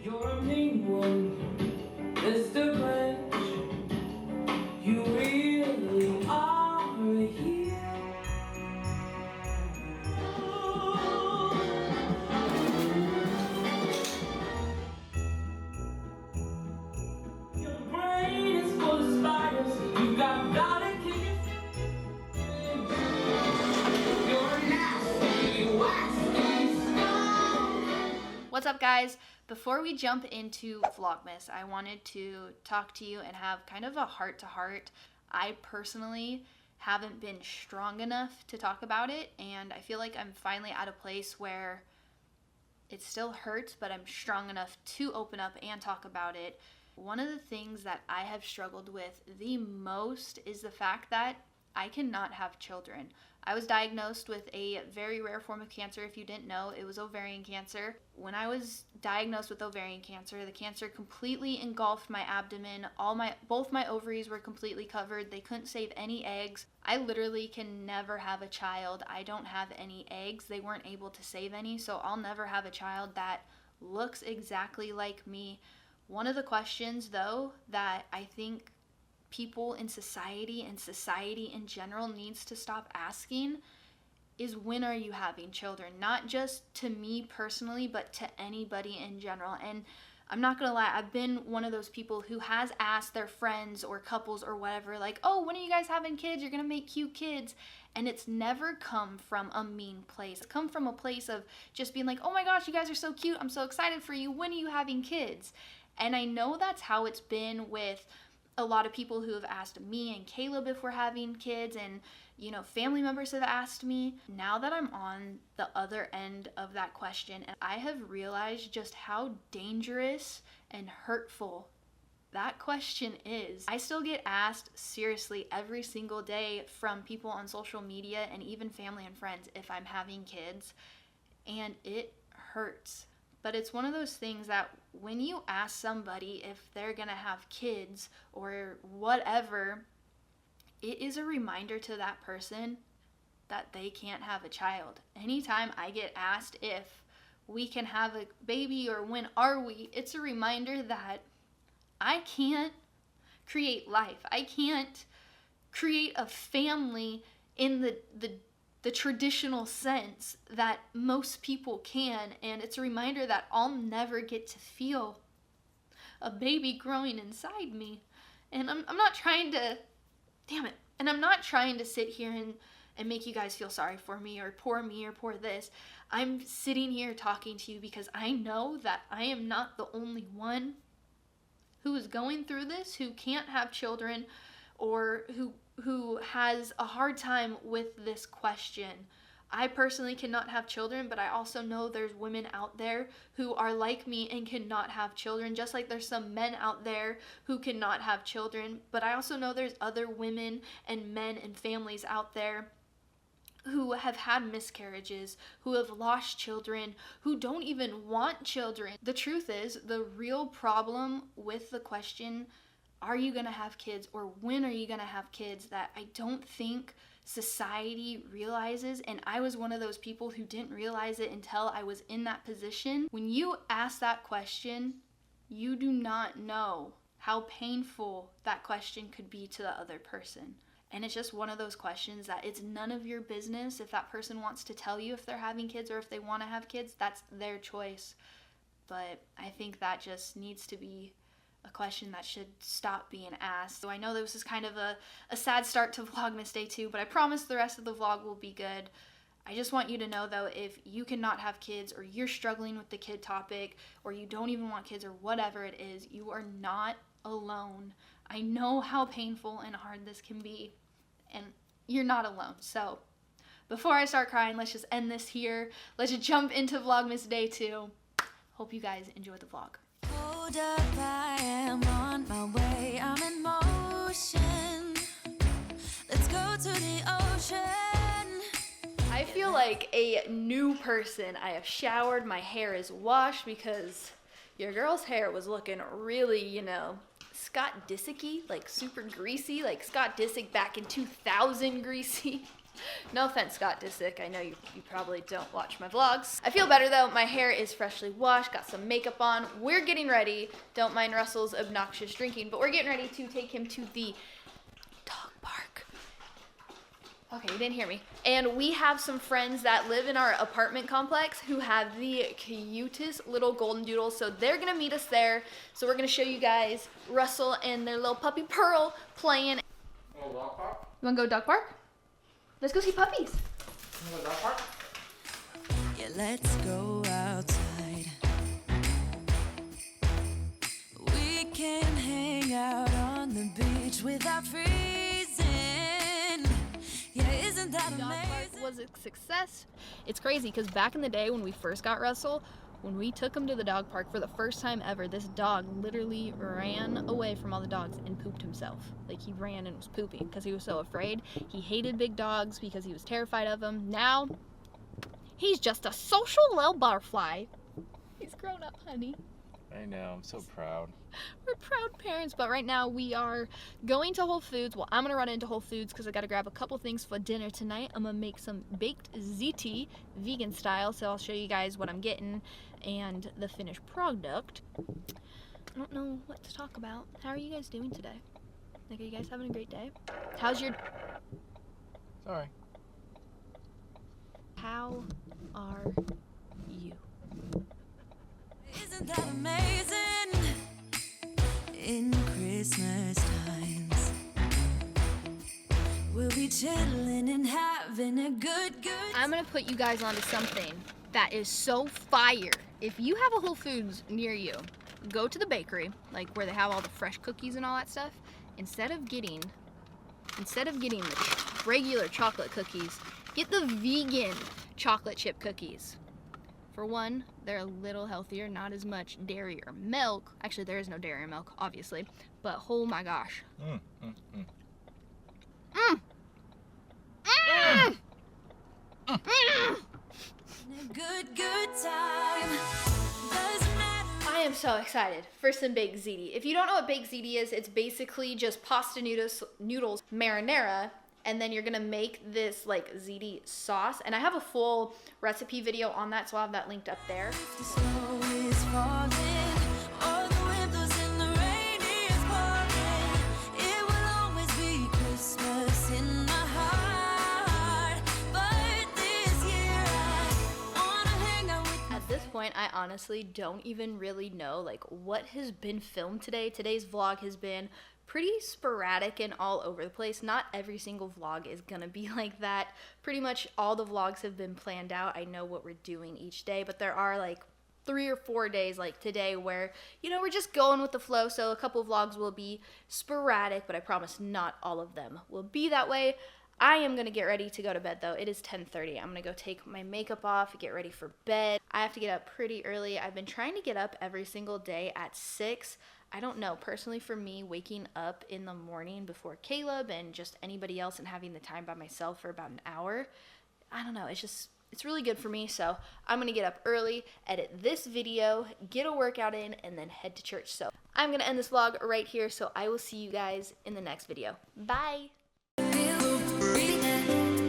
You're a mean one, Mr. Blanche. You really are a hero. Your brain is full of spiders. You got gotta kick it. You're nasty, waxy skull. What's up, guys? Before we jump into Vlogmas, I wanted to talk to you and have kind of a heart-to-heart. I personally haven't been strong enough to talk about it, and I feel like I'm finally at a place where it still hurts, but I'm strong enough to open up and talk about it. One of the things that I have struggled with the most is the fact that I cannot have children. I was diagnosed with a very rare form of cancer. If you didn't know, it was ovarian cancer. When I was diagnosed with ovarian cancer, the cancer completely engulfed my abdomen. Both my ovaries were completely covered. They couldn't save any eggs. I literally can never have a child. I don't have any eggs. They weren't able to save any, so I'll never have a child that looks exactly like me. One of the questions, though, that I think people in society and society in general needs to stop asking is, when are you having children? Not just to me personally, but to anybody in general. And I'm not gonna lie, I've been one of those people who has asked their friends or couples or whatever, like, oh, when are you guys having kids? You're gonna make cute kids. And it's never come from a mean place. It's come from a place of just being like, oh my gosh, you guys are so cute. I'm so excited for you. When are you having kids? And I know that's how it's been with a lot of people who have asked me and Kaleb if we're having kids, and family members have asked me. Now that I'm on the other end of that question, I have realized just how dangerous and hurtful that question is. I still get asked seriously every single day from people on social media and even family and friends if I'm having kids, and it hurts. But it's one of those things that when you ask somebody if they're gonna have kids or whatever, it is a reminder to that person that they can't have a child. Anytime I get asked if we can have a baby or when are we, it's a reminder that I can't create life. I can't create a family in the traditional sense that most people can, and it's a reminder that I'll never get to feel a baby growing inside me. And I'm not trying to, and I'm not trying to sit here and make you guys feel sorry for me or poor this. I'm sitting here talking to you because I know that I am not the only one who is going through this, who can't have children, or who has a hard time with this question. I personally cannot have children, but I also know there's women out there who are like me and cannot have children, just like there's some men out there who cannot have children. But I also know there's other women and men and families out there who have had miscarriages, who have lost children, who don't even want children. The truth is, the real problem with the question, are you gonna have kids or when are you gonna have kids, that I don't think society realizes, and I was one of those people who didn't realize it until I was in that position. When you ask that question, you do not know how painful that question could be to the other person. And it's just one of those questions that it's none of your business if that person wants to tell you if they're having kids or if they want to have kids. That's their choice. But I think that just needs to be a question that should stop being asked. So I know this is kind of a sad start to Vlogmas Day 2, but I promise the rest of the vlog will be good. I just want you to know, though, if you cannot have kids or you're struggling with the kid topic or you don't even want kids or whatever it is, you are not alone. I know how painful and hard this can be, and you're not alone. So before I start crying, let's just end this here. Let's just jump into Vlogmas Day 2. Hope you guys enjoy the vlog. Hold up, I am on my way, I'm in motion. Let's go to the ocean. I feel like a new person. I have showered, my hair is washed because your girl's hair was looking really, Scott Disick-y, like super greasy, like Scott Disick back in 2000 greasy. No offense, Scott Disick. I know you probably don't watch my vlogs. I feel better though. My hair is freshly washed, got some makeup on. We're getting ready. Don't mind Russell's obnoxious drinking, but we're getting ready to take him to the dog park. Okay, you didn't hear me. And we have some friends that live in our apartment complex who have the cutest little golden doodles. So they're gonna meet us there. So we're gonna show you guys Russell and their little puppy Pearl playing. Oh, dog park? You wanna go dog park? Let's go see puppies. You wanna go dog park? Yeah, let's go outside. We can hang out on the beach without freezing. Yeah, isn't that Dog park amazing? was a success. It's crazy because back in the day when we first got Russell, when we took him to the dog park for the first time ever, this dog literally ran away from all the dogs and pooped himself. Like, he ran and was pooping because he was so afraid. He hated big dogs because he was terrified of them. Now, he's just a social little butterfly. He's grown up, honey. I know, I'm so proud. We're proud parents, but right now we are going to Whole Foods. Well, I'm gonna run into Whole Foods because I gotta grab a couple things for dinner tonight. I'm gonna make some baked ziti, vegan style, so I'll show you guys what I'm getting and the finished product. I don't know what to talk about. How are you guys doing today? Like, are you guys having a great day? How's your... Sorry. How are you? Isn't that amazing? In Christmas times, we'll be chilling and having a good I'm gonna put you guys onto something that is so fire. If you have a Whole Foods near you, go to the bakery, like where they have all the fresh cookies and all that stuff. Instead of getting the regular chocolate cookies, get the vegan chocolate chip cookies. For one, they're a little healthier, not as much dairy or milk. Actually, there is no dairy or milk, obviously. But oh my gosh. a good time. Doesn't matter. I am so excited for some baked ziti. If you don't know what baked ziti is, it's basically just pasta noodles marinara, and then you're gonna make this like ziti sauce. And I have a full recipe video on that, so I'll have that linked up there. The snow is falling, all the windows in the rain is pouring. It will always be Christmas in my heart, but this year I wanna hang out with At this point, I honestly don't even really know like what has been filmed today. Today's vlog has been pretty sporadic and all over the place. Not every single vlog is gonna be like that. Pretty much all the vlogs have been planned out. I know what we're doing each day, but there are like 3 or 4 days like today where, you know, we're just going with the flow. So a couple vlogs will be sporadic, but I promise not all of them will be that way. I am gonna get ready to go to bed though. It is 10:30. I'm gonna go take my makeup off, get ready for bed. I have to get up pretty early. I've been trying to get up every single day at 6. I don't know, personally for me, waking up in the morning before Caleb and just anybody else and having the time by myself for about an hour, I don't know, it's really good for me. So I'm gonna get up early, edit this video, get a workout in, and then head to church. So I'm gonna end this vlog right here, so I will see you guys in the next video. Bye! you breathing.